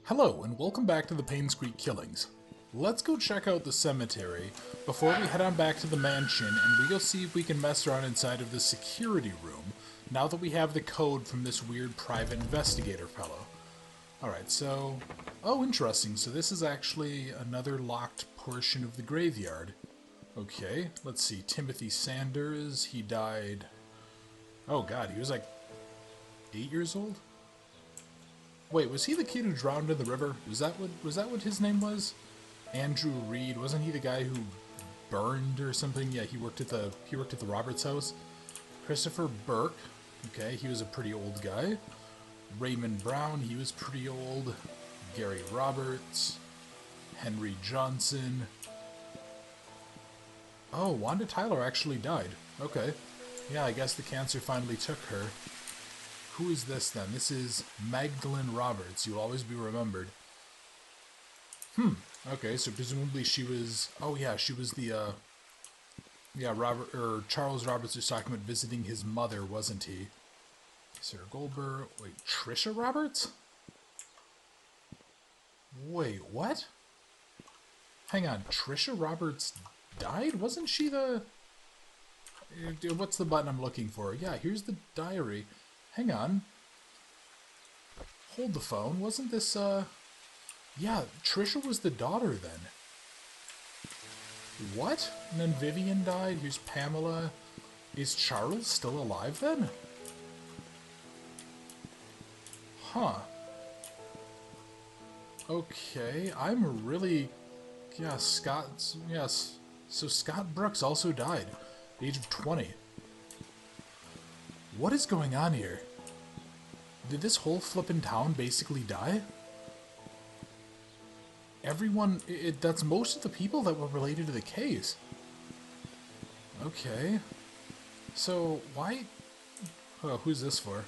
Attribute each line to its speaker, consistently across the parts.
Speaker 1: Hello, and welcome back to the Painscreek Killings. Let's go check out the cemetery before we head on back to the mansion, and we go see if we can mess around inside of the security room, now that we have the code from this weird private investigator fellow. Alright, so... oh, interesting. So this is actually another locked portion of the graveyard. Okay, let's see. Timothy Sanders, he died... oh god, he was like 8 years old? Wait, was he the kid who drowned in the river? Was that what his name was? Andrew Reed, wasn't he the guy who burned or something? Yeah, he worked at the Roberts house. Christopher Burke, okay, he was a pretty old guy. Raymond Brown, he was pretty old. Gary Roberts, Henry Johnson. Oh, Wanda Tyler actually died. Okay. Yeah, I guess the cancer finally took her. Who is this, then? This is Magdalene Roberts. You'll always be remembered. Okay, so presumably she was... oh, yeah, she was the, yeah, Charles Roberts was talking about visiting his mother, wasn't he? Sarah Goldberg... wait, Trisha Roberts? Wait, what? Hang on, Trisha Roberts died? Wasn't she the... what's the button I'm looking for? Yeah, here's the diary. Hang on. Hold the phone. Wasn't this, yeah, Trisha was the daughter then. What? And then Vivian died. Here's Pamela. Is Charles still alive then? Huh. Okay, I'm really... yeah, Scott... yes. So Scott Brooks also died. At the age of 20. What is going on here? Did this whole flippin' town basically die? Everyone... that's most of the people that were related to the case. Okay. So, why... oh, who's this for?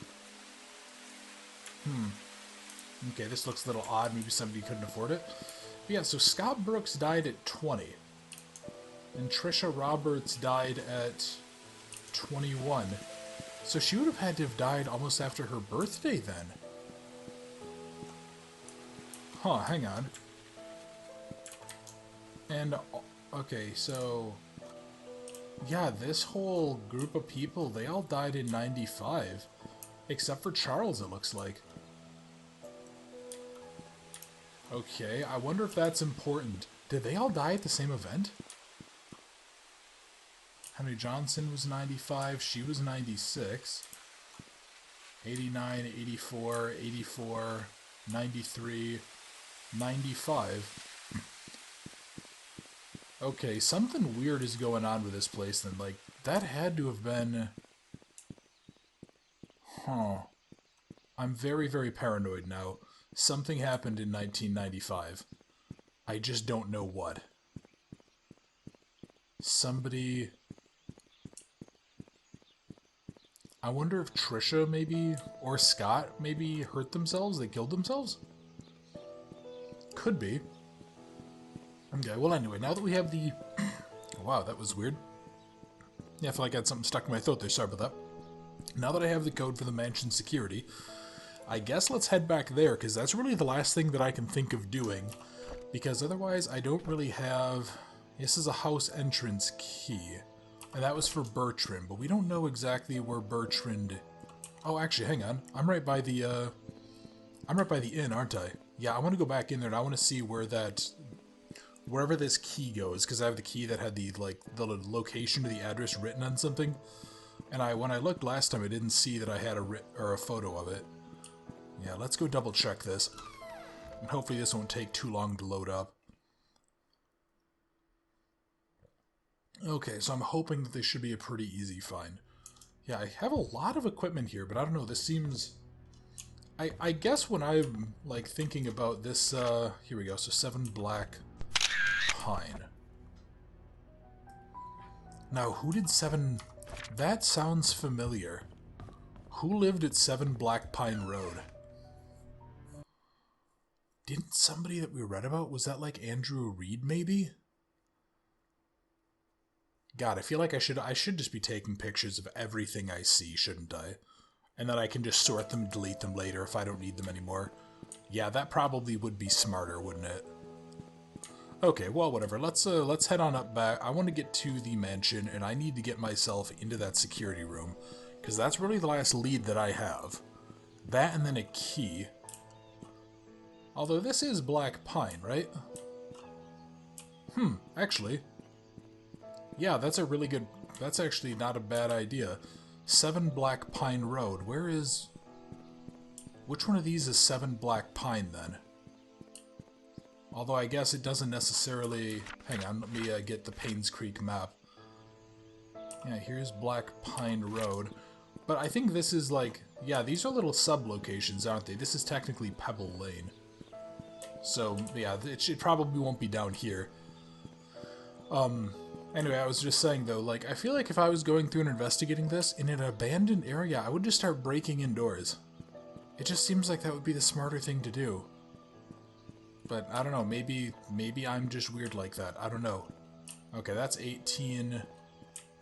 Speaker 1: Okay, this looks a little odd. Maybe somebody couldn't afford it. But yeah, so Scott Brooks died at 20. And Trisha Roberts died at 21. So she would have had to have died almost after her birthday then. Huh, hang on. And, okay, so... yeah, this whole group of people, they all died in 95. Except for Charles, it looks like. Okay, I wonder if that's important. Did they all die at the same event? Henry Johnson was 95, she was 96, 89, 84, 84, 93, 95. Okay, something weird is going on with this place then. Like, that had to have been... huh. I'm very, very paranoid now. Something happened in 1995. I just don't know what. Somebody... I wonder if Trisha, maybe, or Scott, maybe hurt themselves? They killed themselves? Could be. Okay, well anyway, now that we have the... wow, that was weird. Yeah, I feel like I had something stuck in my throat there, sorry about that. Now that I have the code for the mansion security, I guess let's head back there, because that's really the last thing that I can think of doing. Because otherwise, I don't really have... this is a house entrance key. And that was for Bertrand, but we don't know exactly where Bertrand... oh, actually, hang on. I'm right by the inn, aren't I? Yeah, I want to go back in there, and I want to see where that... wherever this key goes, because I have the key that had the, like, the location to the address written on something. And when I looked last time, I didn't see that I had a photo of it. Yeah, let's go double check this. And hopefully this won't take too long to load up. Okay, so I'm hoping that this should be a pretty easy find. Yeah, I have a lot of equipment here, but I don't know, this seems... I guess when I'm, like, thinking about this, here we go, so 7 black pine. Now, who did 7... that sounds familiar. Who lived at 7 Black Pine Road? Didn't somebody that we read about, was that like Andrew Reed, maybe? God, I feel like I should just be taking pictures of everything I see, shouldn't I? And then I can just sort them and delete them later if I don't need them anymore. Yeah, that probably would be smarter, wouldn't it? Okay, well, whatever. Let's head on up back. I want to get to the mansion, and I need to get myself into that security room, because that's really the last lead that I have. That and then a key. Although this is Black Pine, right? Actually. Yeah, that's a really good... That's actually not a bad idea. 7 Black Pine Road. Where is... Which one of these is 7 Black Pine, then? Although I guess it doesn't necessarily... Hang on, let me get the Painscreek map. Yeah, here's Black Pine Road. But I think this is like... Yeah, these are little sub-locations, aren't they? This is technically Pebble Lane. So, yeah, it probably won't be down here. Anyway, I was just saying, though, like, I feel like if I was going through and investigating this in an abandoned area, I would just start breaking indoors. It just seems like that would be the smarter thing to do. But, I don't know, maybe I'm just weird like that. I don't know. Okay, that's 18.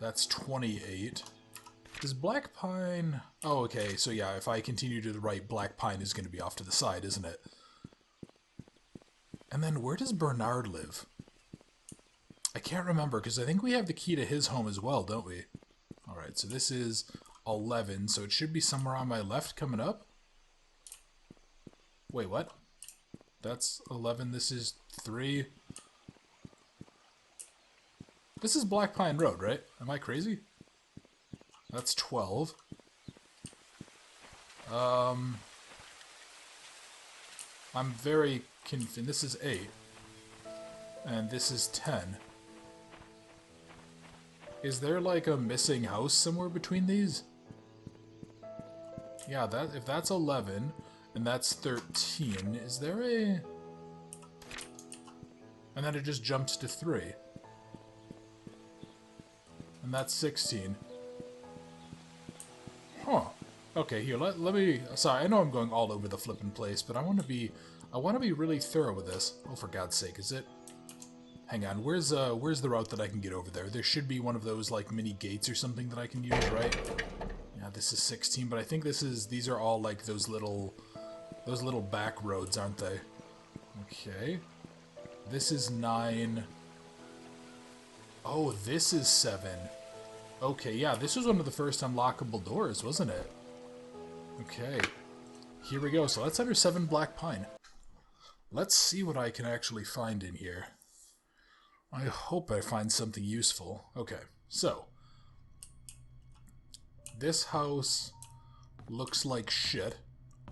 Speaker 1: That's 28. Is Black Pine... Oh, okay, so yeah, if I continue to the right, Black Pine is going to be off to the side, isn't it? And then where does Bernard live? I can't remember, because I think we have the key to his home as well, don't we? Alright, so this is 11, so it should be somewhere on my left coming up. Wait, what? That's 11, this is 3. This is Black Pine Road, right? Am I crazy? That's 12. I'm very confused. This is 8. And this is 10. Is there like a missing house somewhere between these? Yeah, that if that's 11 and that's 13, is there a... And then it just jumps to 3. And that's 16. Huh. Okay, here, let me... Sorry, I know I'm going all over the flippin' place, but I want to be really thorough with this. Oh, for God's sake, is it... Hang on, where's the route that I can get over there? There should be one of those, like, mini gates or something that I can use, right? Yeah, this is 16, but I think these are all, like, those little back roads, aren't they? Okay. This is 9. Oh, this is 7. Okay, yeah, this was one of the first unlockable doors, wasn't it? Okay. Here we go, so let's enter 7 Black Pine. Let's see what I can actually find in here. I hope I find something useful. Okay, so. This house looks like shit.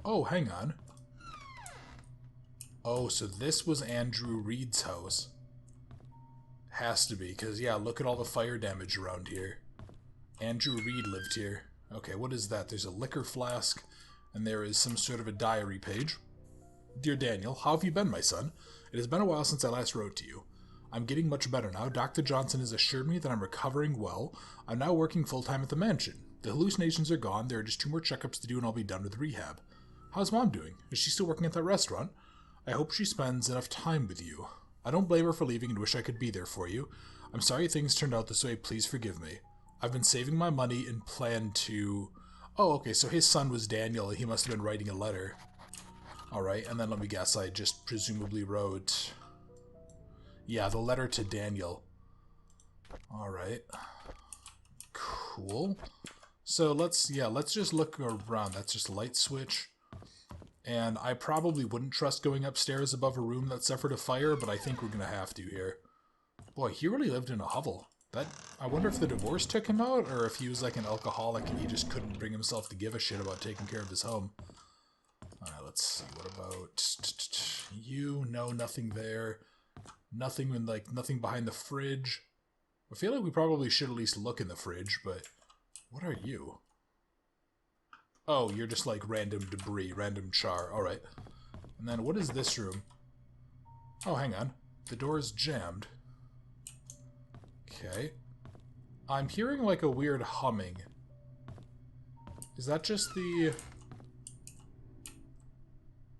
Speaker 1: Oh, hang on. Oh, so this was Andrew Reed's house. Has to be, because, yeah, look at all the fire damage around here. Andrew Reed lived here. Okay, what is that? There's a liquor flask, and there is some sort of a diary page. Dear Daniel, how have you been, my son? It has been a while since I last wrote to you. I'm getting much better now. Dr. Johnson has assured me that I'm recovering well. I'm now working full-time at the mansion. The hallucinations are gone. There are just 2 more checkups to do and I'll be done with rehab. How's Mom doing? Is she still working at that restaurant? I hope she spends enough time with you. I don't blame her for leaving and wish I could be there for you. I'm sorry things turned out this way. Please forgive me. I've been saving my money and plan to... Oh, okay, so his son was Daniel. He must have been writing a letter. Alright, and then let me guess. I just presumably wrote... Yeah, the letter to Daniel. Alright. Cool. So let's just look around. That's just a light switch. And I probably wouldn't trust going upstairs above a room that suffered a fire, but I think we're gonna have to here. Boy, he really lived in a hovel. I wonder if the divorce took him out, or if he was like an alcoholic and he just couldn't bring himself to give a shit about taking care of his home. Alright, let's see. What about you? No, nothing there. Nothing behind the fridge. I feel like we probably should at least look in the fridge, but what are you? Oh, you're just like random debris, random char. Alright. And then what is this room? Oh, hang on. The door is jammed. Okay. I'm hearing like a weird humming. Is that just the...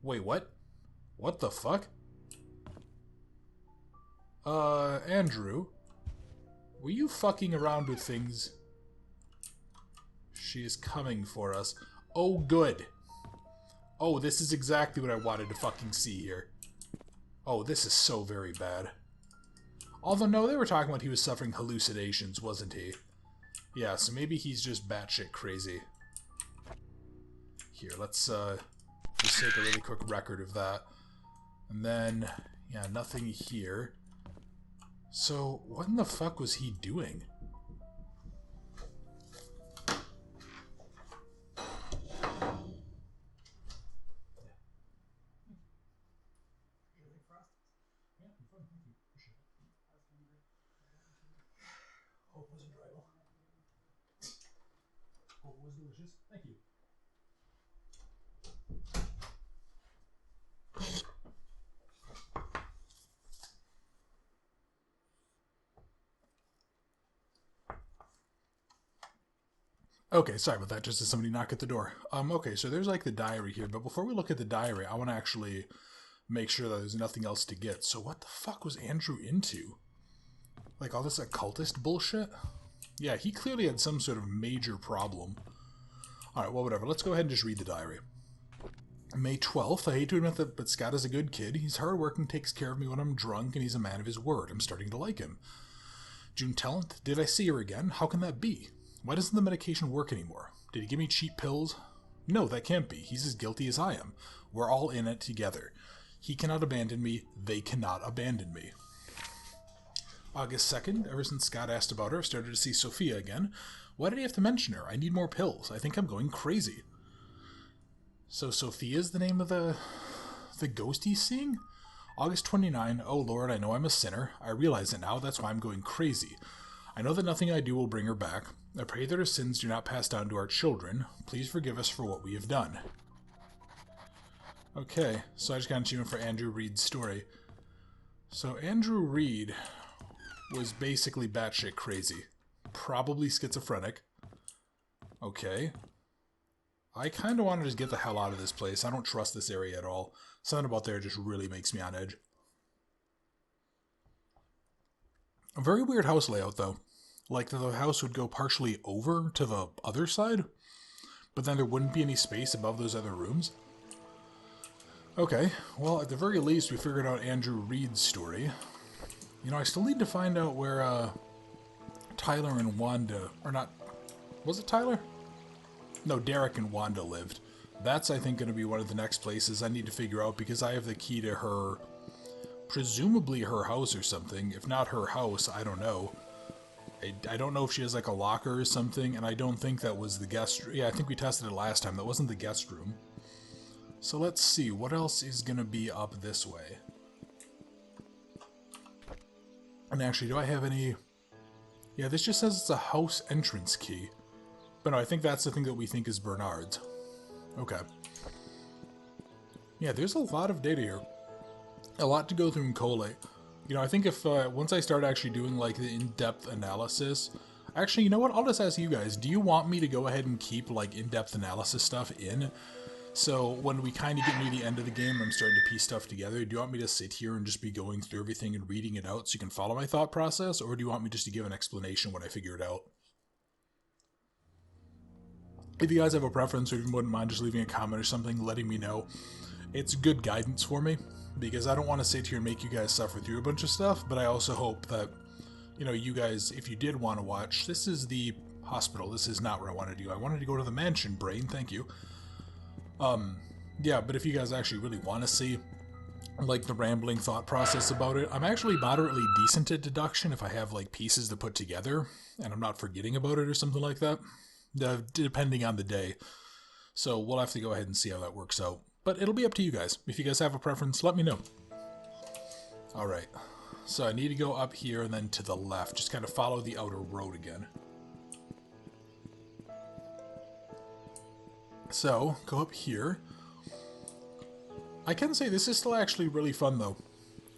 Speaker 1: Wait, what? What the fuck? Andrew? Were you fucking around with things? She is coming for us. Oh, good. Oh, this is exactly what I wanted to fucking see here. Oh, this is so very bad. Although, no, they were talking about he was suffering hallucinations, wasn't he? Yeah, so maybe he's just batshit crazy. Here, let's just take a really quick record of that. And then, yeah, nothing here. So, what in the fuck was he doing? Hope it wasn't dry. Hope it was delicious. Thank you. Okay, sorry about that. Just as somebody knock at the door. Okay, so there's like the diary here, but before we look at the diary, I want to actually make sure that there's nothing else to get. So what the fuck was Andrew into? Like all this occultist bullshit? Yeah, he clearly had some sort of major problem. Alright, well, whatever. Let's go ahead and just read the diary. May 12th. I hate to admit that, but Scott is a good kid. He's hardworking, takes care of me when I'm drunk, and he's a man of his word. I'm starting to like him. June 10th. Did I see her again? How can that be? Why doesn't the medication work anymore? Did he give me cheap pills? No, that can't be. He's as guilty as I am. We're all in it together. He cannot abandon me. They cannot abandon me. August 2nd. Ever since Scott asked about her, I've started to see Sophia again. Why did he have to mention her? I need more pills. I think I'm going crazy. So Sophia's the name of the ghost he's seeing? August 29. Oh Lord, I know I'm a sinner. I realize it now. That's why I'm going crazy. I know that nothing I do will bring her back. I pray that her sins do not pass down to our children. Please forgive us for what we have done. Okay, so I just got an achievement for Andrew Reed's story. So Andrew Reed was basically batshit crazy. Probably schizophrenic. Okay. I kind of want to just get the hell out of this place. I don't trust this area at all. Something about there just really makes me on edge. A very weird house layout, though. Like, the house would go partially over to the other side, but then there wouldn't be any space above those other rooms. Okay, well, at the very least, we figured out Andrew Reed's story. You know, I still need to find out where, Tyler and Wanda... Or not... Was it Tyler? No, Derek and Wanda lived. That's, I think, going to be one of the next places I need to figure out, because I have the key to her... Presumably her house or something. If not her house, I don't know. I don't know if she has like a locker or something, and I don't think that was the guest room. Yeah, I think we tested it last time. That wasn't the guest room. So let's see. What else is going to be up this way? And actually, do I have any... Yeah, this just says it's a house entrance key. But no, I think that's the thing that we think is Bernard's. Okay. Yeah, there's a lot of data here. A lot to go through in Collate. You know, I think if, once I start actually doing, like, the in-depth analysis... Actually, you know what? I'll just ask you guys, do you want me to go ahead and keep, like, in-depth analysis stuff in? So, when we kind of get near the end of the game, I'm starting to piece stuff together. Do you want me to sit here and just be going through everything and reading it out so you can follow my thought process? Or do you want me just to give an explanation when I figure it out? If you guys have a preference, or if you wouldn't mind just leaving a comment or something, letting me know. It's good guidance for me. Because I don't want to sit here and make you guys suffer through a bunch of stuff, but I also hope that, you know, you guys, if you did want to watch, this is the hospital. This is not where I wanted to go. I wanted to go to the mansion, brain. Thank you. Yeah, but if you guys actually really want to see, like, the rambling thought process about it, I'm actually moderately decent at deduction if I have, like, pieces to put together, and I'm not forgetting about it or something like that, depending on the day. So we'll have to go ahead and see how that works out. But it'll be up to you guys. If you guys have a preference, let me know. Alright. So I need to go up here and then to the left. Just kind of follow the outer road again. So, go up here. I can say this is still actually really fun, though.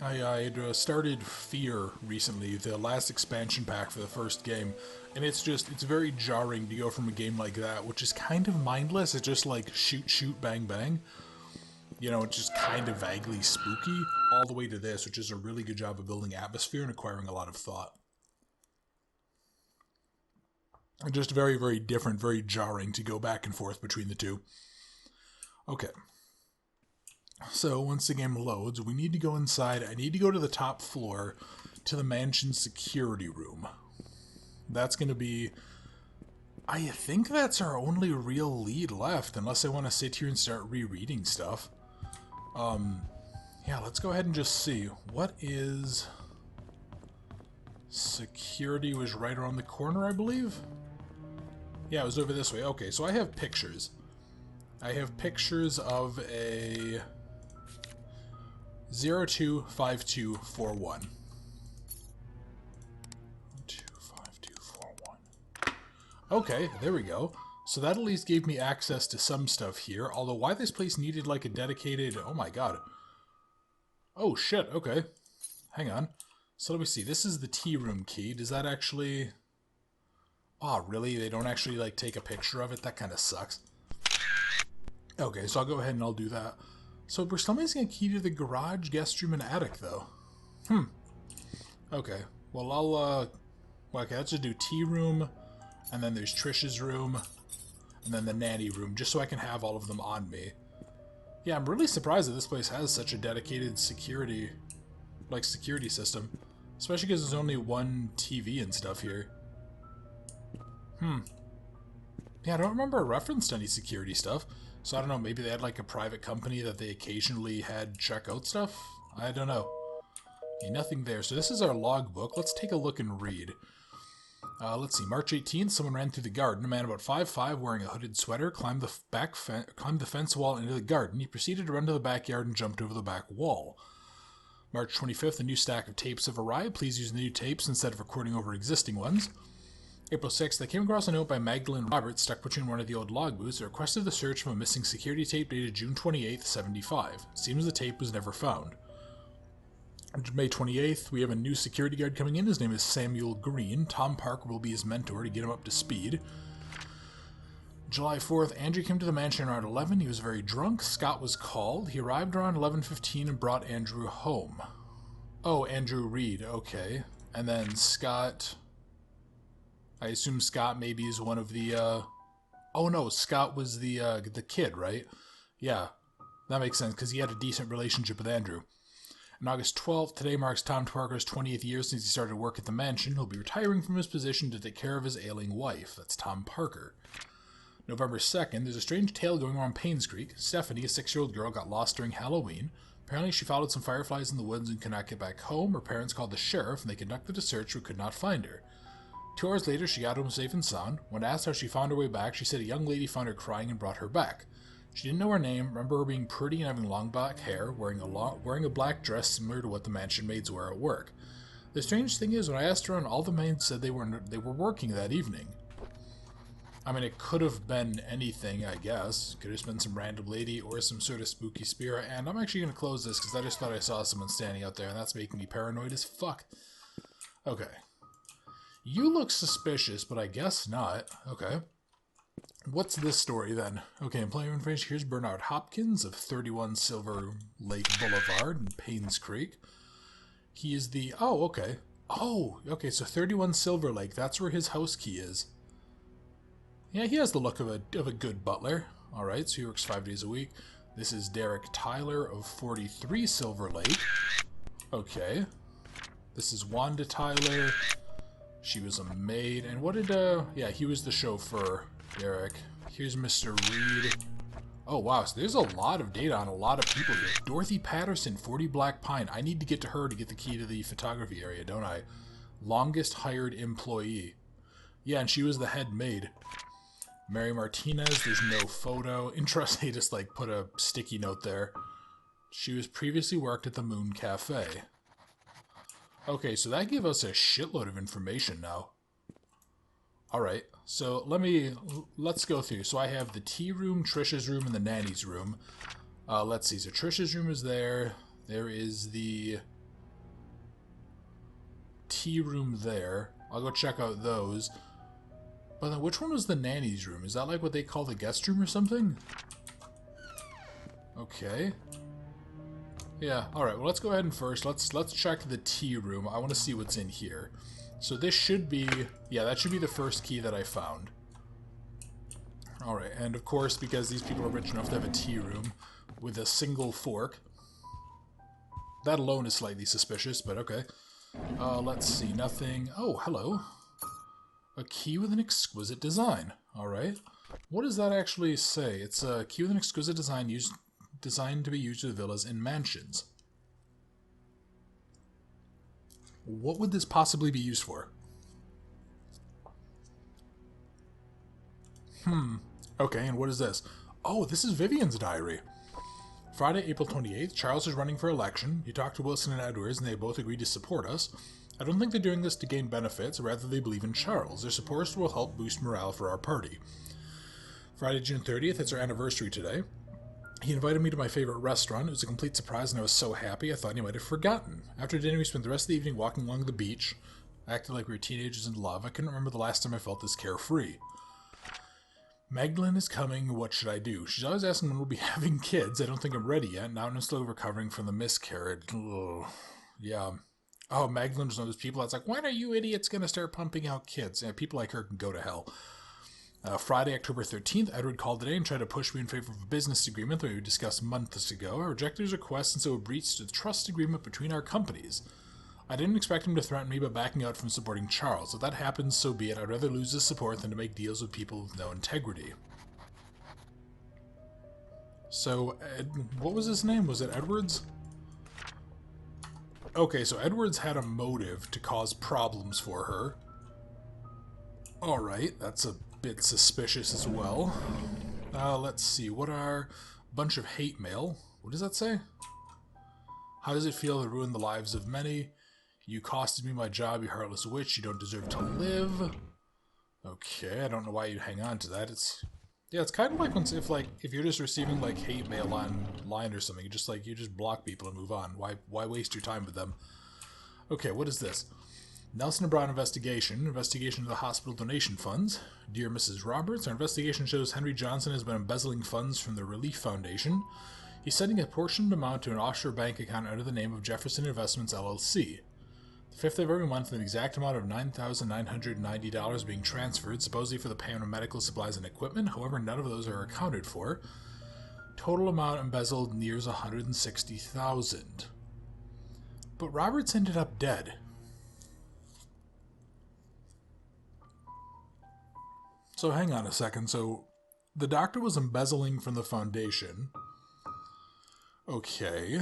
Speaker 1: I had started Fear recently, the last expansion pack for the first game, and it's very jarring to go from a game like that, which is kind of mindless. It's just like shoot, shoot, bang, bang. You know, it's just kind of vaguely spooky, all the way to this, which is a really good job of building atmosphere and acquiring a lot of thought. And just very, very different, very jarring to go back and forth between the two. Okay. So once the game loads, we need to go inside. I need to go to the top floor to the mansion security room. That's going to be... I think that's our only real lead left, unless I want to sit here and start rereading stuff. Yeah, let's go ahead and just see. What is... Security was right around the corner, I believe? Yeah, it was over this way. Okay, so I have pictures. I have pictures of a 025241. 025241. Okay, there we go. So that at least gave me access to some stuff here, although why this place needed like a dedicated... Oh my god. Oh shit, okay. Hang on. So let me see, this is the tea room key. Does that actually... Oh, really? They don't actually like take a picture of it? That kind of sucks. Okay, so I'll go ahead and I'll do that. So we're still missing a key to the garage, guest room, and attic, though. Okay. Well, I'll, okay, let's just do tea room, and then there's Trish's room, and then the nanny room, just so I can have all of them on me. Yeah, I'm really surprised that this place has such a dedicated security system. Especially because there's only one TV and stuff here. Yeah, I don't remember a reference to any security stuff. So I don't know, maybe they had like a private company that they occasionally had check out stuff? I don't know. Okay, nothing there. So this is our logbook. Let's take a look and read. Let's see. March 18th, someone ran through the garden. A man about 5'5", wearing a hooded sweater, climbed the fence wall into the garden. He proceeded to run to the backyard and jumped over the back wall. March 25th, a new stack of tapes have arrived. Please use the new tapes instead of recording over existing ones. April 6th, I came across a note by Magdalene Roberts stuck between one of the old logbooks that requested the search from a missing security tape dated June 28th, 75. Seems the tape was never found. May 28th, we have a new security guard coming in. His name is Samuel Green. Tom Parker will be his mentor to get him up to speed. July 4th, Andrew came to the mansion around 11. He was very drunk. Scott was called. He arrived around 11:15 and brought Andrew home. Oh, Andrew Reed, okay. And then Scott... I assume Scott maybe is one of the, Oh no, Scott was the kid, right? Yeah, that makes sense, because he had a decent relationship with Andrew. On August 12th, today marks Tom Parker's 20th year since he started work at the mansion. He'll be retiring from his position to take care of his ailing wife. That's Tom Parker. November 2nd, there's a strange tale going on Painscreek. Stephanie, a 6-year-old girl, got lost during Halloween. Apparently she followed some fireflies in the woods and could not get back home. Her parents called the sheriff and they conducted a search but could not find her. 2 hours later, she got home safe and sound. When asked how she found her way back, she said a young lady found her crying and brought her back. She didn't know her name, remember her being pretty and having long black hair, wearing a black dress similar to what the mansion maids wear at work. The strange thing is, when I asked around, all the maids said they were working that evening. I mean, it could have been anything, I guess. Could have just been some random lady or some sort of spooky spirit. And I'm actually going to close this because I just thought I saw someone standing out there, and that's making me paranoid as fuck. Okay. You look suspicious, but I guess not. Okay. What's this story, then? Okay, employer information. Here's Bernard Hopkins of 31 Silver Lake Boulevard in Painscreek. He is the... Oh, okay. Oh, okay, so 31 Silver Lake. That's where his house key is. Yeah, he has the look of a good butler. Alright, so he works 5 days a week. This is Derek Tyler of 43 Silver Lake. Okay. This is Wanda Tyler. She was a maid. And what did, yeah, he was the chauffeur, Derek. Here's Mr. Reed. Oh, wow, so there's a lot of data on a lot of people here. Dorothy Patterson, 40 Black Pine. I need to get to her to get the key to the photography area, don't I? Longest hired employee. Yeah, and she was the head maid. Mary Martinez, there's no photo. Interesting, they just, like, put a sticky note there. She was previously worked at the Moon Cafe. Okay, so that gave us a shitload of information now. Alright, so let's go through. So I have the tea room, Trisha's room, and the nanny's room. Let's see, so Trisha's room is there. There is the tea room there. I'll go check out those. But then which one was the nanny's room? Is that like what they call the guest room or something? Okay. Yeah, alright, well let's go ahead and first, let's check the tea room. I want to see what's in here. So this should be, yeah, that should be the first key that I found. Alright, and of course, because these people are rich enough to have a tea room with a single fork. That alone is slightly suspicious, but okay. Let's see, nothing. Oh, hello. A key with an exquisite design. Alright. What does that actually say? It's a key with an exquisite design designed to be used with villas and mansions. What would this possibly be used for? Okay, and what is this? Oh, this is Vivian's diary. Friday, April 28th, Charles is running for election. He talked to Wilson and Edwards, and they both agreed to support us. I don't think they're doing this to gain benefits, rather they believe in Charles. Their support will help boost morale for our party. Friday, June 30th, it's our anniversary today. He invited me to my favorite restaurant. It was a complete surprise, and I was so happy I thought he might have forgotten. After dinner, we spent the rest of the evening walking along the beach. I acted like we were teenagers in love. I couldn't remember the last time I felt this carefree. Magdalene is coming. What should I do? She's always asking when we'll be having kids. I don't think I'm ready yet. Now I'm still recovering from the miscarriage. Ugh. Yeah. Oh, Magdalene's one of those people that's like, when are you idiots going to start pumping out kids? Yeah, people like her can go to hell. Friday, October 13th, Edward called today and tried to push me in favor of a business agreement that we discussed months ago. I rejected his request and so it breached the trust agreement between our companies. I didn't expect him to threaten me by backing out from supporting Charles. If that happens, so be it. I'd rather lose his support than to make deals with people with no integrity. So, what was his name? Was it Edwards? Okay, so Edwards had a motive to cause problems for her. Alright, that's a bit suspicious as well. Let's see, what are... bunch of hate mail. What does that say? How does it feel to ruin the lives of many? You costed me my job, you heartless witch. You don't deserve to live. Okay, I don't know why you'd hang on to that. It's kind of like if you're just receiving like hate mail online or something, you just block people and move on. Why waste your time with them? Okay, what is this? Nelson and Brown investigation of the hospital donation funds. Dear Mrs. Roberts, our investigation shows Henry Johnson has been embezzling funds from the Relief Foundation. He's sending a portioned amount to an offshore bank account under the name of Jefferson Investments, LLC. The 5th of every month, an exact amount of $9,990 being transferred, supposedly for the payment of medical supplies and equipment. However, none of those are accounted for. Total amount embezzled nears $160,000. But Roberts ended up dead. So hang on a second. So the doctor was embezzling from the foundation. Okay.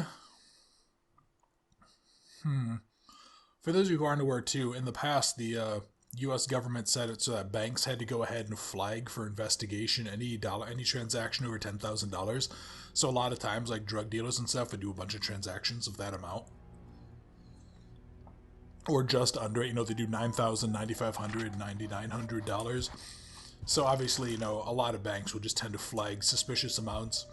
Speaker 1: For those of you who aren't aware too, in the past the U.S. government set it so that banks had to go ahead and flag for investigation any transaction over $10,000. So a lot of times, like drug dealers and stuff would do a bunch of transactions of that amount. Or just under it, they do $9,000, $9,500, $9,900. So obviously, a lot of banks will just tend to flag suspicious amounts.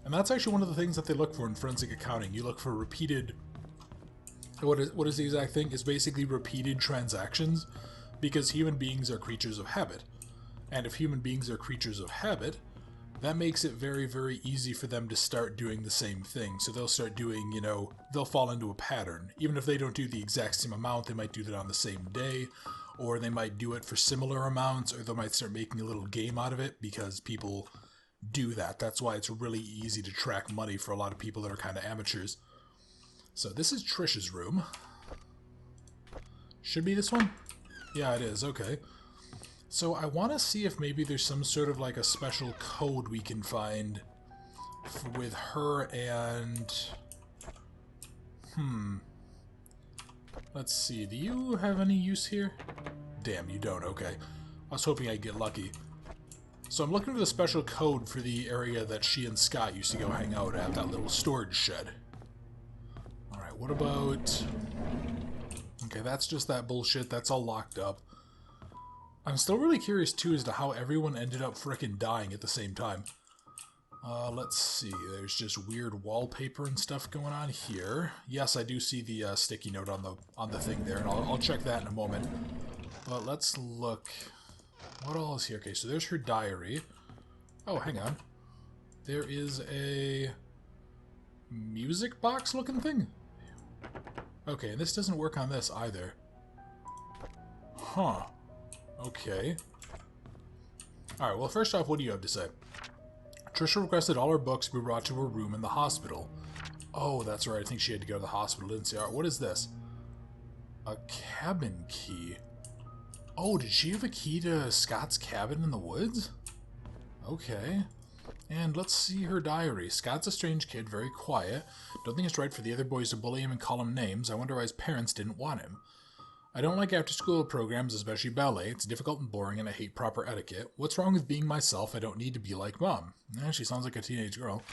Speaker 1: And that's actually one of the things that they look for in forensic accounting. You look for repeated... What is the exact thing? It's basically repeated transactions, because human beings are creatures of habit. And if human beings are creatures of habit, that makes it very, very easy for them to start doing the same thing. So they'll start doing, they'll fall into a pattern. Even if they don't do the exact same amount, they might do that on the same day, or they might do it for similar amounts, or they might start making a little game out of it, because people do that. That's why it's really easy to track money for a lot of people that are kind of amateurs. So this is Trish's room. Should be this one? Yeah, it is. Okay. So I want to see if maybe there's some sort of like a special code we can find with her and... Let's see. Do you have any use here? Damn, you don't. Okay. I was hoping I'd get lucky. So I'm looking for the special code for the area that she and Scott used to go hang out at, that little storage shed. Alright, what about... Okay, that's just that bullshit. That's all locked up. I'm still really curious, too, as to how everyone ended up frickin' dying at the same time. Let's see. There's just weird wallpaper and stuff going on here. Yes, I do see the sticky note on the thing there, and I'll check that in a moment. But let's look... What all is here? Okay, so there's her diary. Oh, hang on. There is a music box looking thing? Okay, and this doesn't work on this either. Huh. Okay. Alright, well, first off, what do you have to say? Trisha requested all her books be brought to her room in the hospital. Oh, that's right. I think she had to go to the hospital, didn't she? Alright, what is this? A cabin key. Oh, did she have a key to Scott's cabin in the woods? Okay. And let's see her diary. Scott's a strange kid, very quiet. Don't think it's right for the other boys to bully him and call him names. I wonder why his parents didn't want him. I don't like after-school programs, especially ballet. It's difficult and boring, and I hate proper etiquette. What's wrong with being myself? I don't need to be like Mom. She sounds like a teenage girl.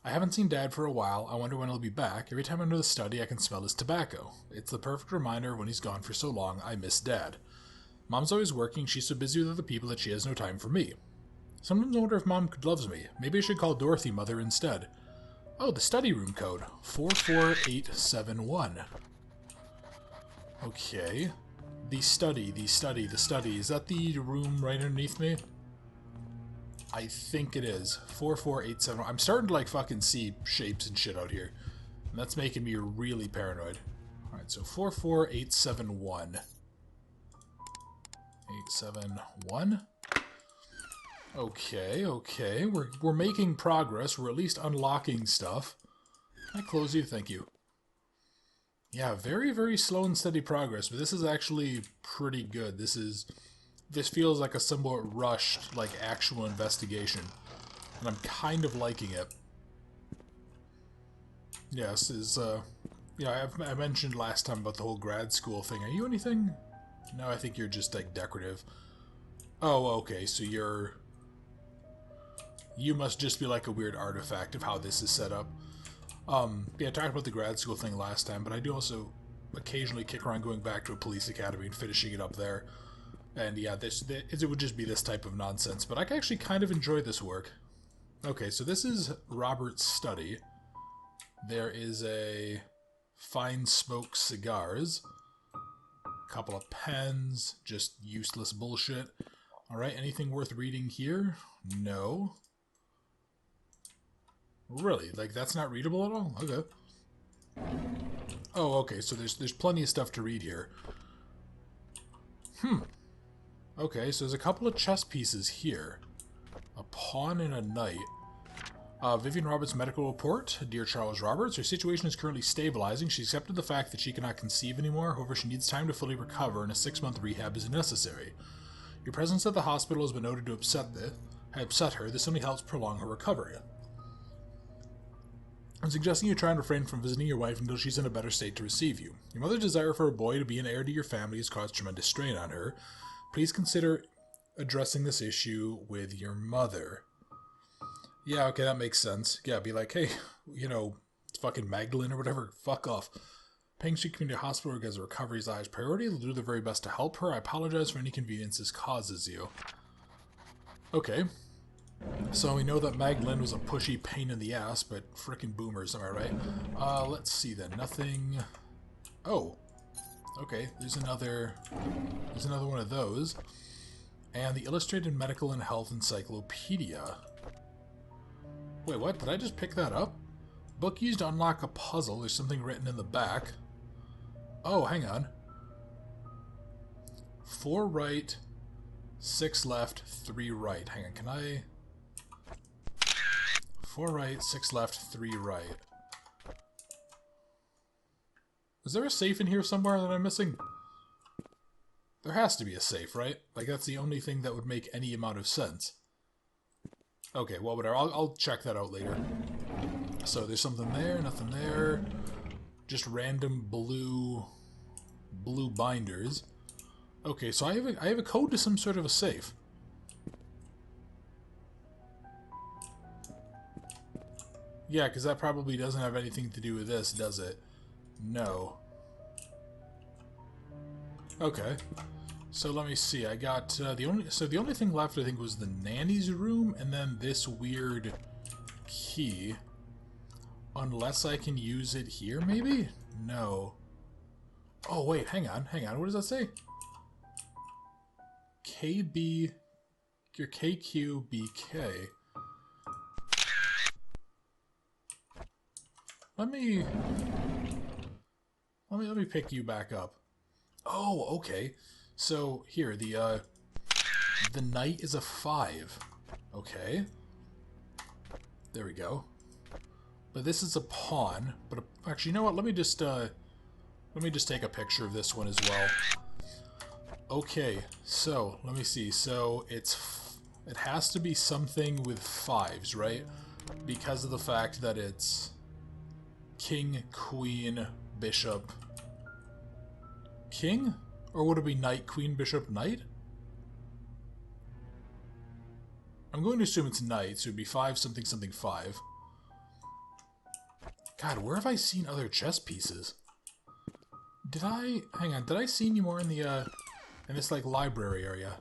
Speaker 1: I haven't seen Dad for a while. I wonder when he'll be back. Every time I'm in the study, I can smell his tobacco. It's the perfect reminder when he's gone for so long, I miss Dad. Mom's always working. She's so busy with other people that she has no time for me. Sometimes I wonder if Mom loves me. Maybe I should call Dorothy Mother instead. Oh, the study room code. 44871. Okay. The study. Is that the room right underneath me? I think it is. 4487. I'm starting to like fucking see shapes and shit out here. And that's making me really paranoid. Alright, so 44871. 871. Okay. We're making progress. We're at least unlocking stuff. Can I close you? Thank you. Yeah, very, very slow and steady progress, but this is actually pretty good. This feels like a somewhat rushed, like, actual investigation. And I'm kind of liking it. Yes, I mentioned last time about the whole grad school thing. Are you anything? No, I think you're just, like, decorative. Oh, okay, so you must just be like a weird artifact of how this is set up. Yeah, I talked about the grad school thing last time, but I do also occasionally kick around going back to a police academy and finishing it up there. And yeah, it would just be this type of nonsense, but I actually kind of enjoy this work. Okay, so this is Robert's study. There is a fine smoke cigars, a couple of pens, just useless bullshit. Alright, anything worth reading here? No. Really? Like, that's not readable at all? Okay. Oh, okay, so there's plenty of stuff to read here. Okay, so there's a couple of chess pieces here. A pawn and a knight. Vivian Roberts' medical report. Dear Charles Roberts, her situation is currently stabilizing. She accepted the fact that she cannot conceive anymore. However, she needs time to fully recover, and a 6-month rehab is necessary. Your presence at the hospital has been noted to upset her. This only helps prolong her recovery. I'm suggesting you try and refrain from visiting your wife until she's in a better state to receive you. Your mother's desire for a boy to be an heir to your family has caused tremendous strain on her. Please consider addressing this issue with your mother. Yeah, okay, that makes sense. Yeah, be like, hey, it's fucking Magdalene or whatever. Fuck off. Painscreek Community Hospital has a recovery is highest priority. They'll do their very best to help her. I apologize for any inconvenience this causes you. Okay. So we know that Magdalene was a pushy pain in the ass, but frickin' boomers, am I right? Let's see then. Nothing... Oh. Okay, there's another one of those. And the Illustrated Medical and Health Encyclopedia. Wait, what? Did I just pick that up? Book used to unlock a puzzle. There's something written in the back. Oh, hang on. 4 right, 6 left, 3 right. Hang on, can I... 4 right, 6 left, 3 right. Is there a safe in here somewhere that I'm missing? There has to be a safe, right? Like, that's the only thing that would make any amount of sense. Okay, well, whatever. I'll check that out later. So there's something there, nothing there. Just random blue binders. Okay, so I have a code to some sort of a safe. Yeah, because that probably doesn't have anything to do with this, does it? No. Okay. So let me see. I got the only thing left I think was the nanny's room and then this weird key. Unless I can use it here, maybe? No. Oh wait, hang on. What does that say? KB, your KQBK. Let me pick you back up. Oh, okay. So here, the The knight is a 5. Okay. There we go. But this is a pawn. But actually, you know what? Let me just take a picture of this one as well. Okay, so let me see. So it has to be something with 5s, right? Because of the fact that it's king, queen, bishop, king? Or would it be knight, queen, bishop, knight? I'm going to assume it's knight, so it would be 5 something something 5. God, where have I seen other chess pieces? Did I... Hang on, did I see any more in the, in this, like, library area?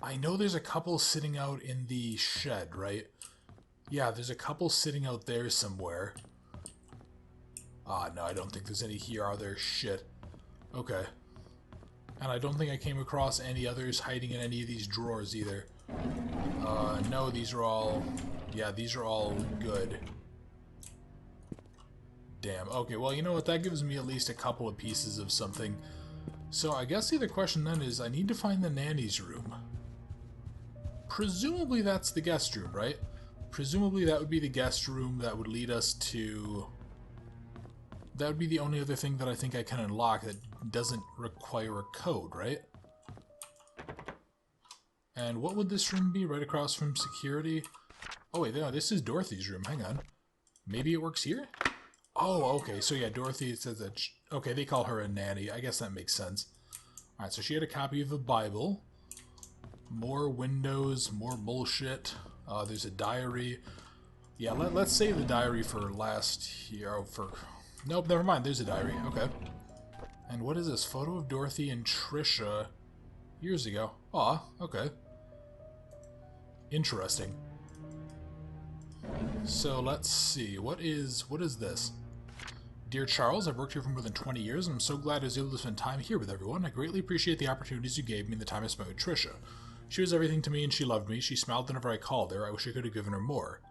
Speaker 1: I know there's a couple sitting out in the shed, right? Yeah, there's a couple sitting out there somewhere. Ah, no, I don't think there's any here, are there? Shit. Okay. And I don't think I came across any others hiding in any of these drawers either. No, these are all... Yeah, these are all good. Damn. Okay, well, you know what? That gives me at least a couple of pieces of something. So I guess the other question then is, I need to find the nanny's room. Presumably that's the guest room, right? Presumably that would be the guest room that would lead us to... That would be the only other thing that I think I can unlock that doesn't require a code, right? And what would this room be? Right across from security? Oh wait, no, this is Dorothy's room. Hang on. Maybe it works here? Oh, okay. So yeah, Dorothy says that... Okay, they call her a nanny. I guess that makes sense. Alright, so she had a copy of the Bible. More windows, more bullshit. There's a diary. Yeah, let's save the diary for last year. Nope, never mind. There's a diary. Okay. And what is this? Photo of Dorothy and Trisha years ago. Aw, okay. Interesting. So let's see. What is this? Dear Charles, I've worked here for more than 20 years, and I'm so glad I was able to spend time here with everyone. I greatly appreciate the opportunities you gave me and the time I spent with Trisha. She was everything to me, and she loved me. She smiled whenever I called her. I wish I could have given her more.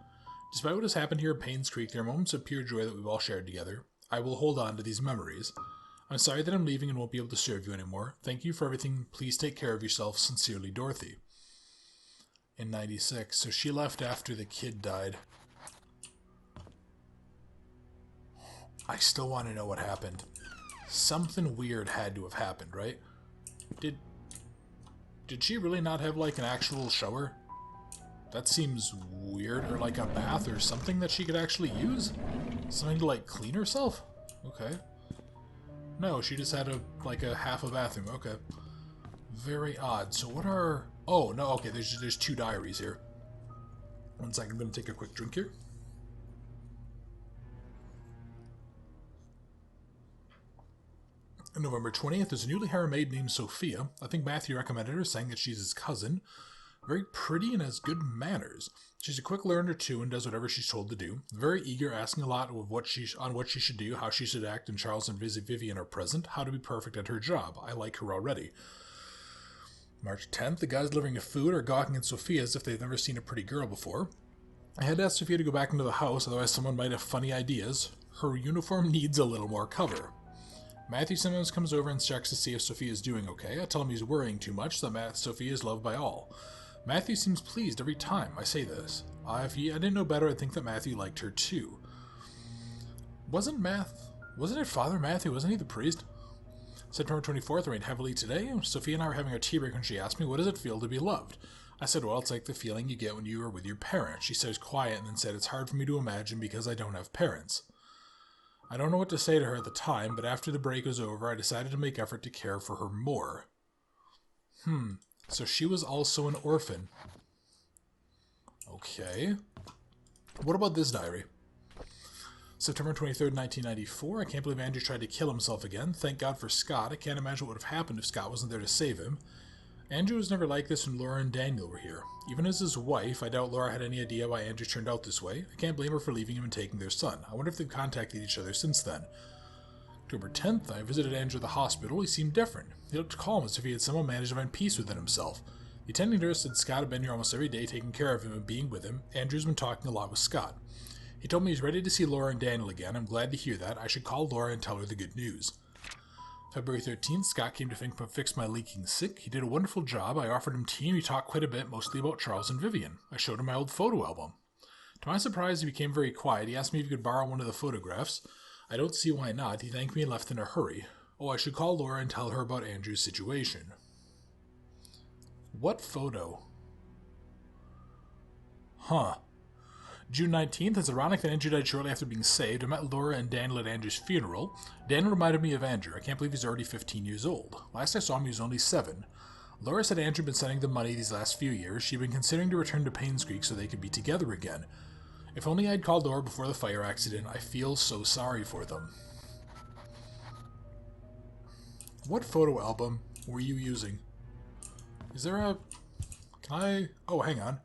Speaker 1: Despite what has happened here at Painscreek, there are moments of pure joy that we've all shared together. I will hold on to these memories. I'm sorry that I'm leaving and won't be able to serve you anymore. Thank you for everything. Please take care of yourself. Sincerely, Dorothy. In 96. So she left after the kid died. I still want to know what happened. Something weird had to have happened, right? Did she really not have, like, an actual shower? That seems weird. Or, like, a bath or something that she could actually use? Something to, like, clean herself? Okay. No, she just had a half a bathroom. Okay. Very odd. So what are... Oh, no, okay, there's 2 diaries here. One second, I'm going to take a quick drink here. On November 20th, there's a newly hired maid named Sophia. I think Matthew recommended her, saying that she's his cousin. Very pretty and has good manners. She's a quick learner too and does whatever she's told to do. Very eager, asking a lot of what she should do, how she should act, and Charles and Vivian are present, how to be perfect at her job. I like her already. March 10th, the guys delivering the food are gawking at Sophia as if they've never seen a pretty girl before. I had to ask Sophia to go back into the house, otherwise someone might have funny ideas. Her uniform needs a little more cover. Matthew sometimes comes over and checks to see if Sophia is doing okay. I tell him he's worrying too much, so that Sophia is loved by all. Matthew seems pleased every time I say this. If I didn't know better, I'd think that Matthew liked her too. Wasn't it Father Matthew? Wasn't he the priest? September 24th rained heavily today. Sophia and I were having our tea break when she asked me, what does it feel to be loved? I said, well, it's like the feeling you get when you are with your parents. She said, quiet, and then said, it's hard for me to imagine because I don't have parents. I don't know what to say to her at the time, but after the break was over, I decided to make effort to care for her more. So she was also an orphan. Okay. What about this diary? September 23rd, 1994. I can't believe Andrew tried to kill himself again. Thank God for Scott. I can't imagine what would have happened if Scott wasn't there to save him. Andrew was never like this when Laura and Daniel were here. Even as his wife, I doubt Laura had any idea why Andrew turned out this way. I can't blame her for leaving him and taking their son. I wonder if they've contacted each other since then. October 10th, I visited Andrew at the hospital. He seemed different. He looked calm, as if he had somehow managed to find peace within himself. The attending nurse said Scott had been here almost every day taking care of him and being with him. Andrew's been talking a lot with Scott. He told me he's ready to see Laura and Daniel again. I'm glad to hear that. I should call Laura and tell her the good news. February 13th, Scott came to fix my leaking sink. He did a wonderful job. I offered him tea and we talked quite a bit, mostly about Charles and Vivian. I showed him my old photo album. To my surprise, he became very quiet. He asked me if he could borrow one of the photographs. I don't see why not. He thanked me and left in a hurry. Oh, I should call Laura and tell her about Andrew's situation. What photo? Huh. June 19th, it's ironic that Andrew died shortly after being saved. I met Laura and Daniel at Andrew's funeral. Daniel reminded me of Andrew. I can't believe he's already 15 years old. Last I saw him, he was only 7. Laura said Andrew had been sending them money these last few years. She'd been considering to return to Painscreek so they could be together again. If only I'd called Laura before the fire accident. I feel so sorry for them. What photo album were you using? Is there a... Can I... Oh, hang on.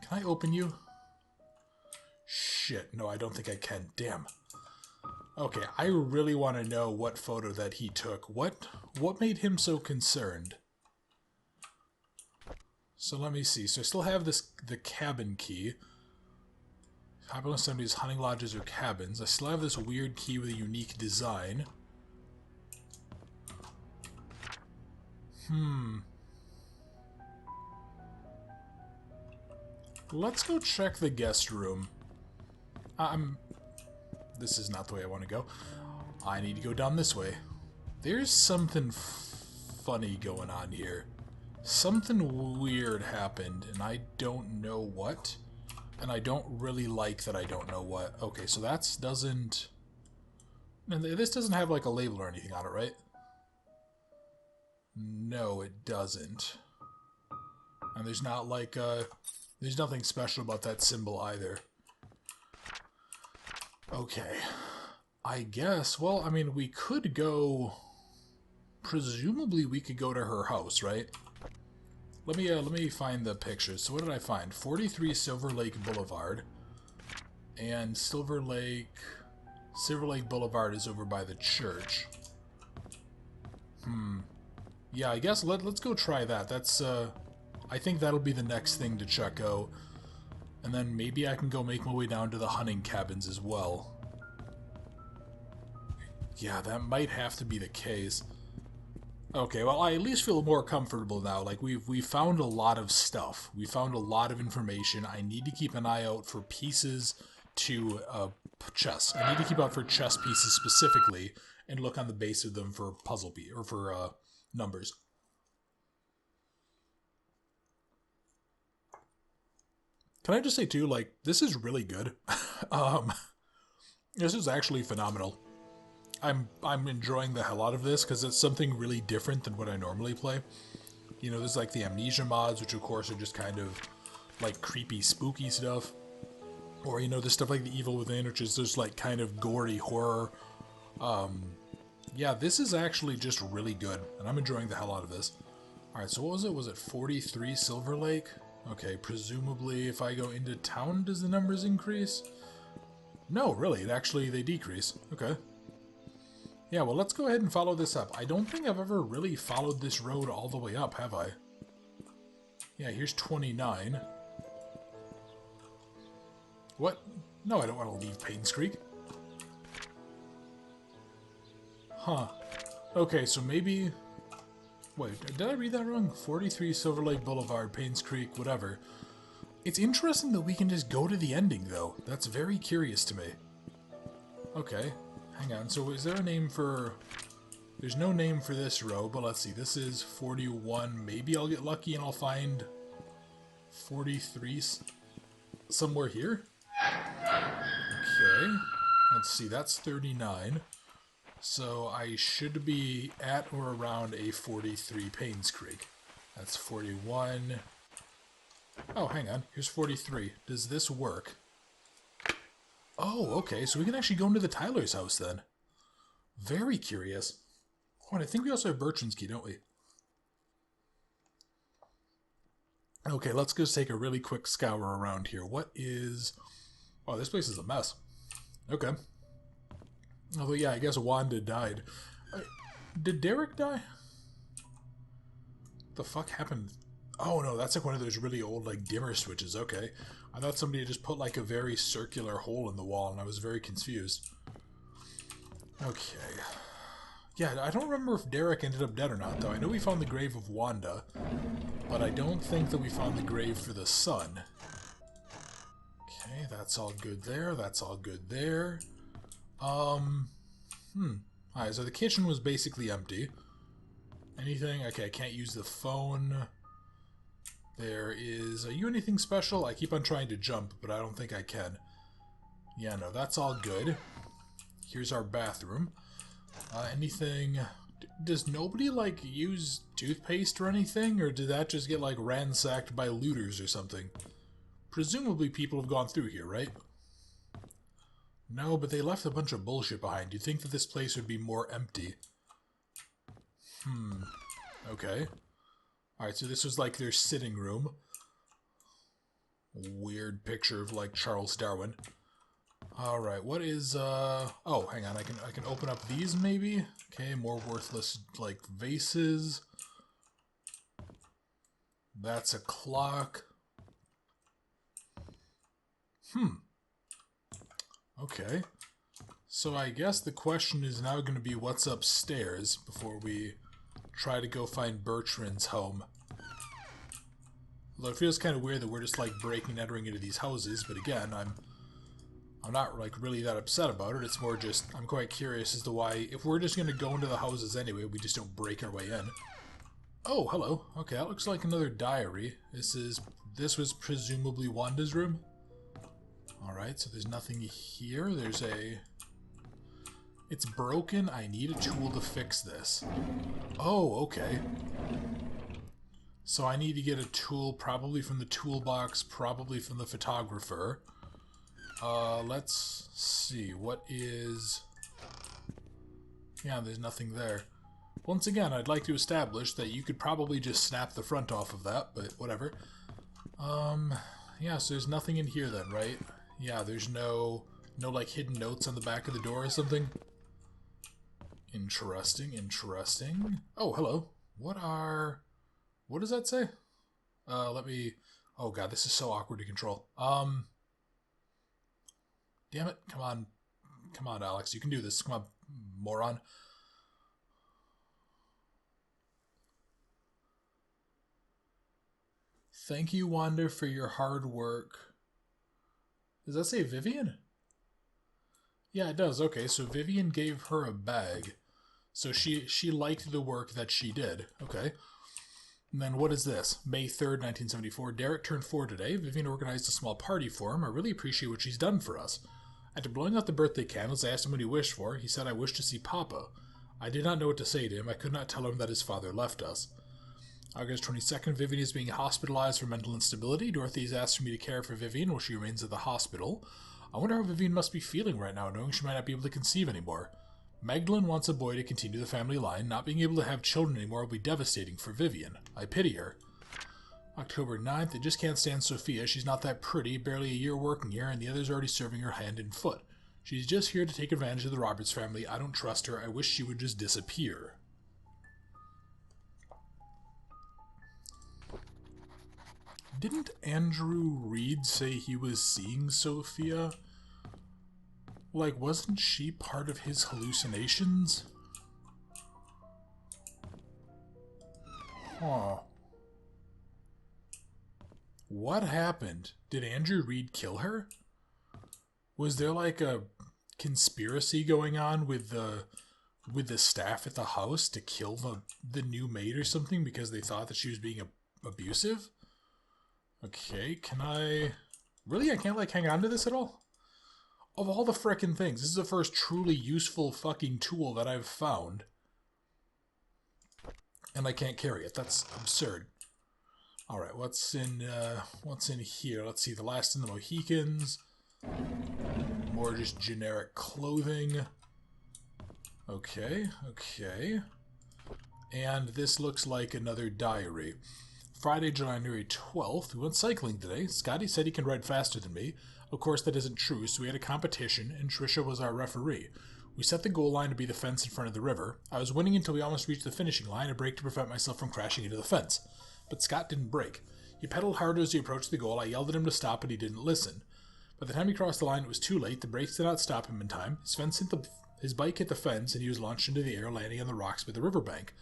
Speaker 1: Can I open you? Shit, no, I don't think I can. Damn. Okay, I really want to know what photo that he took. What made him so concerned? So let me see. So I still have the cabin key. Popular somebody's hunting lodges or cabins. I still have this weird key with a unique design. Let's go check the guest room. This is not the way I want to go. I need to go down this way. There's something funny going on here. Something weird happened, and I don't know what. And I don't really like that I don't know what. Okay, so that doesn't... And this doesn't have like a label or anything on it, right? No, it doesn't. And there's not like there's nothing special about that symbol either. Okay. I guess, well, I mean, we could go... Presumably we could go to her house, right? Let me find the pictures. So what did I find? 43 Silver Lake Boulevard. And Silver Lake Boulevard is over by the church. Yeah, I guess let's go try that. That's I think that'll be the next thing to check out. And then maybe I can go make my way down to the hunting cabins as well. Yeah, that might have to be the case. Okay, well, I at least feel more comfortable now. Like, we found a lot of stuff. We found a lot of information. I need to keep an eye out for pieces to chess. I need to keep out for chess pieces specifically and look on the base of them for puzzle or for numbers. Can I just say too, like, this is really good. This is actually phenomenal. I'm enjoying the hell out of this because it's something really different than what I normally play. You know, there's like the Amnesia mods, which of course are just kind of like creepy, spooky stuff. Or, you know, there's stuff like the Evil Within, which is just like kind of gory horror. Yeah, this is actually just really good, and I'm enjoying the hell out of this. Alright, so what was it? Was it 43 Silver Lake? Okay, presumably if I go into town, does the numbers increase? No, really, they decrease. Okay. Yeah, well, let's go ahead and follow this up. I don't think I've ever really followed this road all the way up, have I? Yeah, here's 29. What? No, I don't want to leave Painscreek. Huh. Okay, so maybe... Wait, did I read that wrong? 43 Silver Lake Boulevard, Painscreek, whatever. It's interesting that we can just go to the ending, though. That's very curious to me. Okay. Hang on, so is there a name for... There's no name for this row, but let's see. This is 41. Maybe I'll get lucky and I'll find 43 somewhere here? Okay. Let's see, that's 39. So I should be at or around a 43 Painscreek. That's 41. Oh, hang on. Here's 43. Does this work? Oh, okay, so we can actually go into the Tyler's house then. Very curious. Oh, and I think we also have Bertrand's key, don't we? Okay, let's go take a really quick scour around here. What is... Oh, this place is a mess. Okay. Although, yeah, I guess Wanda died. Did Derek die? What the fuck happened? Oh, no, that's like one of those really old, like, dimmer switches. Okay. I thought somebody had just put, like, a very circular hole in the wall, and I was very confused. Okay. Yeah, I don't remember if Derek ended up dead or not, though. I know we found the grave of Wanda, but I don't think that we found the grave for the son. Okay, that's all good there. That's all good there. Alright, so the kitchen was basically empty. Anything? Okay, I can't use the phone. There is... Are you anything special? I keep on trying to jump, but I don't think I can. Yeah, no, that's all good. Here's our bathroom. Anything... Does nobody, like, use toothpaste or anything? Or did that just get, like, ransacked by looters or something? Presumably people have gone through here, right? No, but they left a bunch of bullshit behind. You'd think that this place would be more empty. Okay. Alright, so this was like their sitting room. Weird picture of like Charles Darwin. Alright, what is oh, hang on, I can open up these maybe? Okay, more worthless like vases. That's a clock. Okay. So I guess the question is now going to be what's upstairs before we try to go find Bertrand's home. Although it feels kind of weird that we're just like breaking and entering into these houses, but again, I'm not like really that upset about it. It's more just I'm quite curious as to why if we're just going to go into the houses anyway, we just don't break our way in. Oh, hello. Okay, that looks like another diary. This was presumably Wanda's room. Alright, so there's nothing here. There's a... It's broken. I need a tool to fix this. Oh, okay. So I need to get a tool probably from the toolbox, probably from the photographer. Let's see. What is... Yeah, there's nothing there. Once again, I'd like to establish that you could probably just snap the front off of that, but whatever. Yeah, so there's nothing in here then, right? Yeah, there's no like hidden notes on the back of the door or something. Interesting, interesting. Oh, hello. What does that say? Let me... Oh god, this is so awkward to control. Damn it, come on. Come on, Alex, you can do this. Come on, moron. Thank you, Wanda, for your hard work. Does that say Vivian? Yeah, it does. Okay, so Vivian gave her a bag. So she liked the work that she did. Okay. And then what is this? May 3rd, 1974. Derek turned 4 today. Vivian organized a small party for him. I really appreciate what she's done for us. After blowing out the birthday candles, I asked him what he wished for. He said, I wish to see Papa. I did not know what to say to him. I could not tell him that his father left us. August 22nd, Vivian is being hospitalized for mental instability. Dorothy has asked for me to care for Vivian while she remains at the hospital. I wonder how Vivian must be feeling right now, knowing she might not be able to conceive anymore. Magdalene wants a boy to continue the family line. Not being able to have children anymore will be devastating for Vivian. I pity her. October 9th, I just can't stand Sophia. She's not that pretty, barely a year working here, and the other's already serving her hand and foot. She's just here to take advantage of the Roberts family. I don't trust her. I wish she would just disappear. Didn't Andrew Reed say he was seeing Sophia? Like, wasn't she part of his hallucinations? Huh. What happened? Did Andrew Reed kill her? Was there like a conspiracy going on with the staff at the house to kill the new maid or something because they thought that she was being abusive? Okay, can I... Really? I can't, like, hang on to this at all? Of all the frickin' things, this is the first truly useful fucking tool that I've found. And I can't carry it. That's absurd. Alright, what's in here? Let's see, the Last in the Mohicans. More just generic clothing. Okay, okay. And this looks like another diary. Friday, January 12th, we went cycling today. Scotty said he can ride faster than me. Of course, that isn't true, so we had a competition, and Trisha was our referee. We set the goal line to be the fence in front of the river. I was winning until we almost reached the finishing line. I braked to prevent myself from crashing into the fence. But Scott didn't brake. He pedaled harder as he approached the goal. I yelled at him to stop, but he didn't listen. By the time he crossed the line, it was too late. The brakes did not stop him in time. His bike hit the fence and he was launched into the air, landing on the rocks by the riverbank.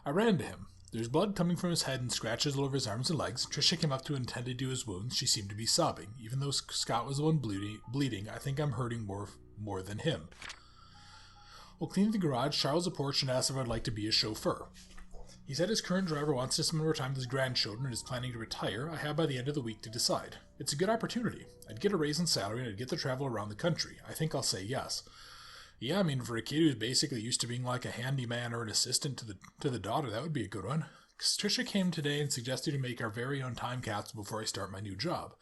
Speaker 1: I ran to him. There's blood coming from his head and scratches all over his arms and legs. Trisha came up to and tended to his wounds. She seemed to be sobbing. Even though Scott was the one bleeding, I think I'm hurting more than him. While cleaning the garage, Charles approached and asked if I'd like to be his chauffeur. He said his current driver wants to spend more time with his grandchildren and is planning to retire. I have by the end of the week to decide. It's a good opportunity. I'd get a raise in salary and I'd get to travel around the country. I think I'll say yes. Yeah, I mean, for a kid who's basically used to being like a handyman or an assistant to the daughter, that would be a good one. Trisha came today and suggested to make our very own time capsule before I start my new job.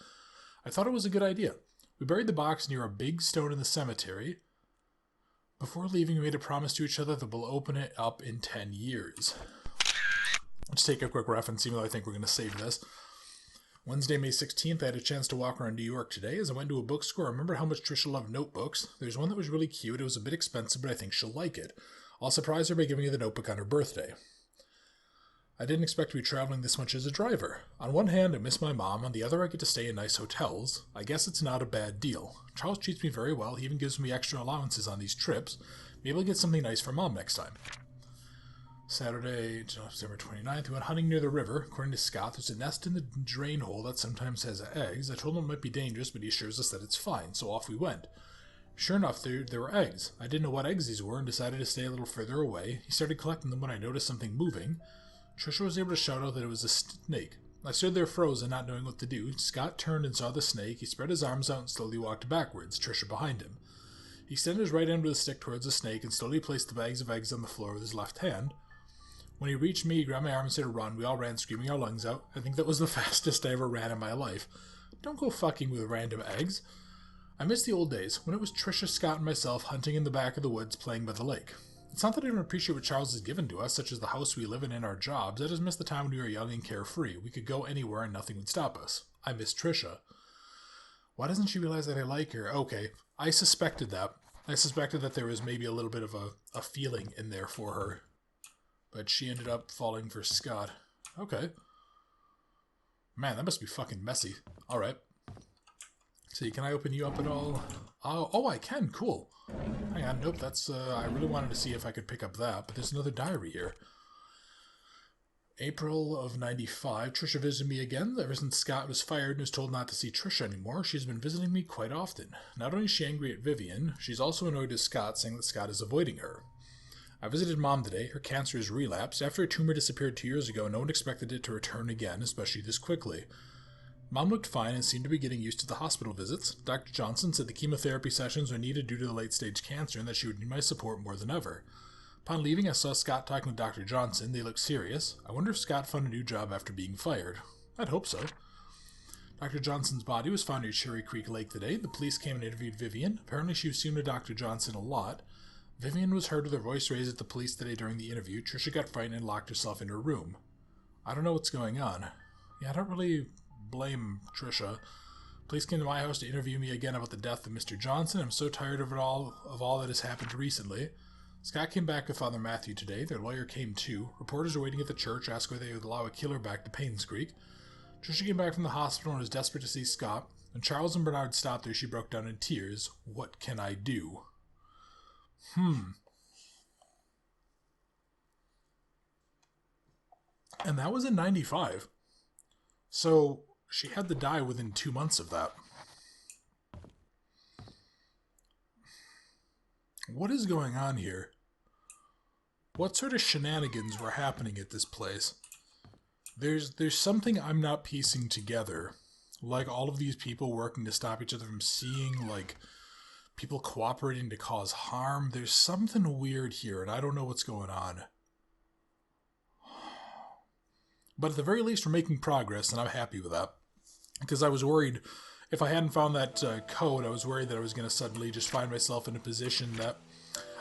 Speaker 1: I thought it was a good idea. We buried the box near a big stone in the cemetery. Before leaving, we made a promise to each other that we'll open it up in 10 years. Let's take a quick reference, even though I think we're going to save this. Wednesday, May 16th, I had a chance to walk around New York today. As I went to a bookstore, I remember how much Trisha loved notebooks. There's one that was really cute. It was a bit expensive, but I think she'll like it. I'll surprise her by giving her the notebook on her birthday. I didn't expect to be traveling this much as a driver. On one hand, I miss my mom. On the other, I get to stay in nice hotels. I guess it's not a bad deal. Charles treats me very well. He even gives me extra allowances on these trips. Maybe I'll get something nice for Mom next time. Saturday, December 29th, we went hunting near the river. According to Scott, there's a nest in the drain hole that sometimes has eggs. I told him it might be dangerous, but he assures us that it's fine, so off we went. Sure enough, there were eggs. I didn't know what eggs these were and decided to stay a little further away. He started collecting them when I noticed something moving. Trisha was able to shout out that it was a snake. I stood there frozen, not knowing what to do. Scott turned and saw the snake. He spread his arms out and slowly walked backwards, Trisha behind him. He extended his right hand with a stick towards the snake and slowly placed the bags of eggs on the floor with his left hand. When he reached me, he grabbed my arm and said to run. We all ran, screaming our lungs out. I think that was the fastest I ever ran in my life. Don't go fucking with random eggs. I miss the old days, when it was Trisha, Scott, and myself hunting in the back of the woods playing by the lake. It's not that I don't appreciate what Charles has given to us, such as the house we live in and our jobs. I just miss the time when we were young and carefree. We could go anywhere and nothing would stop us. I miss Trisha. Why doesn't she realize that I like her? Okay, I suspected that. I suspected that there was maybe a little bit of a feeling in there for her. But she ended up falling for Scott. Okay. Man, that must be fucking messy. Alright. See, can I open you up at all? Oh, I can. Cool. Hang on. Nope, that's... I really wanted to see if I could pick up that, but there's another diary here. April of 95. Trisha visited me again. Ever since Scott was fired and was told not to see Trisha anymore, she's been visiting me quite often. Not only is she angry at Vivian, she's also annoyed at Scott, saying that Scott is avoiding her. I visited Mom today. Her cancer has relapsed. After a tumor disappeared 2 years ago, no one expected it to return again, especially this quickly. Mom looked fine and seemed to be getting used to the hospital visits. Dr. Johnson said the chemotherapy sessions were needed due to the late-stage cancer and that she would need my support more than ever. Upon leaving, I saw Scott talking with Dr. Johnson. They looked serious. I wonder if Scott found a new job after being fired. I'd hope so. Dr. Johnson's body was found near Cherry Creek Lake today. The police came and interviewed Vivian. Apparently she was seen with Dr. Johnson a lot. Vivian was heard with her voice raised at the police today during the interview. Trisha got frightened and locked herself in her room. I don't know what's going on. Yeah, I don't really blame Trisha. Police came to my house to interview me again about the death of Mr. Johnson. I'm so tired of all that has happened recently. Scott came back with Father Matthew today. Their lawyer came too. Reporters are waiting at the church, asking whether they would allow a killer back to Painscreek. Trisha came back from the hospital and was desperate to see Scott. When Charles and Bernard stopped her, she broke down in tears. What can I do? And that was in 95. So she had to die within 2 months of that. What is going on here? What sort of shenanigans were happening at this place? There's something I'm not piecing together. Like all of these people working to stop each other from seeing, like people cooperating to cause harm. There's something weird here, and I don't know what's going on. But at the very least, we're making progress, and I'm happy with that. Because I was worried, if I hadn't found that code, I was worried that I was going to suddenly just find myself in a position that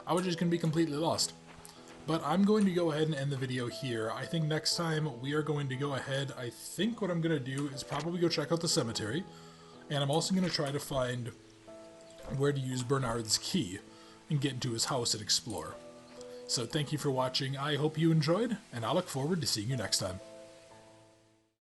Speaker 1: I was just going to be completely lost. But I'm going to go ahead and end the video here. I think next time we are going to go ahead, I think what I'm going to do is probably go check out the cemetery. And I'm also going to try to find where to use Bernard's key and get into his house and explore. So thank you for watching. I hope you enjoyed, and I look forward to seeing you next time.